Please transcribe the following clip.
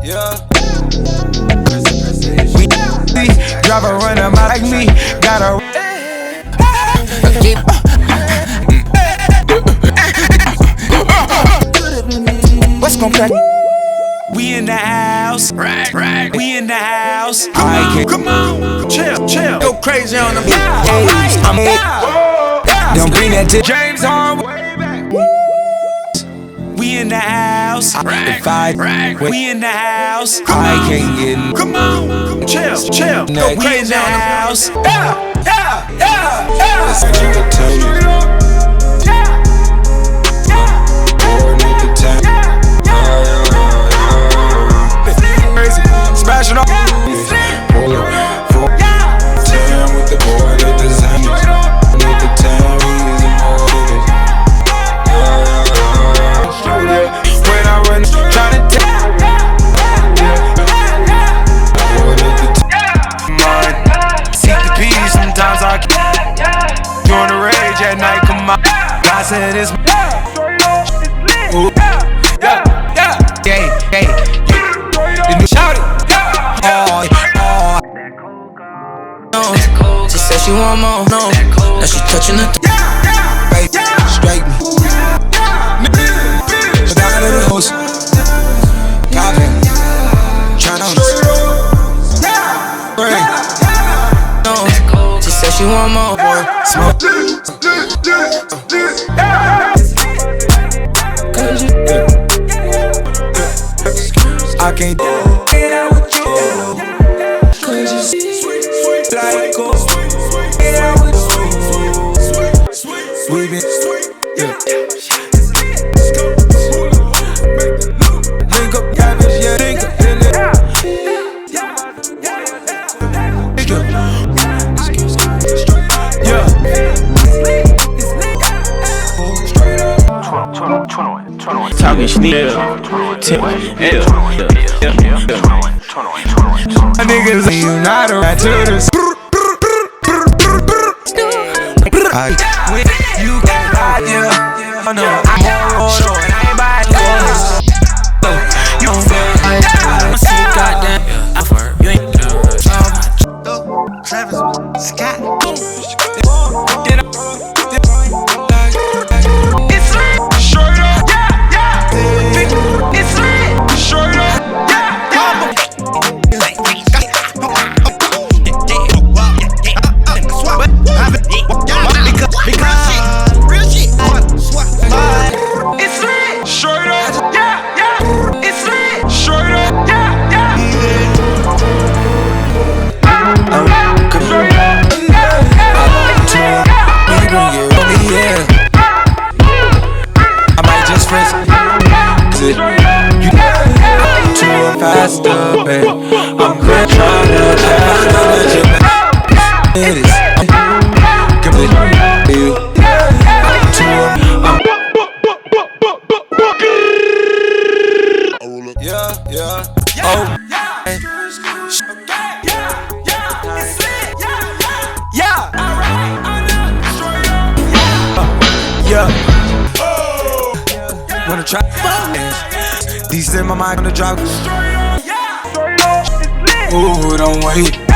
Yeah. Drive a runner like me, got a. What's gon' crack? We in the house, right. We in the house. Come on, chill. Go crazy on the beat. Don't bring that to James Harden. We in the house, right. We in the house. I can't get in. Come on, chill. Go crazy on the house. Smashing up. With the boy that designed it. With the time we is immortal. When I run, tryna tell. Seek the peace, sometimes I doing the rage at night, come on. God said it's shout it. She said she want more, no. Now she touching the Right, strike me. Down in the house. Copping. Tryna no. She said she want more, smoke. I can't get out with you. Cause you sweet like gold. Get out with you. We been link up, cabbage, yeah, link up. Talking shit. Niggas, you not a rat to this. You can't ride, yeah. I know. I ain't buying yours. You don't feel like I see goddamn. You ain't Travis Scott. Faster, babe. I'm good trying to pass it is. Yeah. Oh. Yeah. Wanna try? These in my mind on the drop. Ooh, don't wait.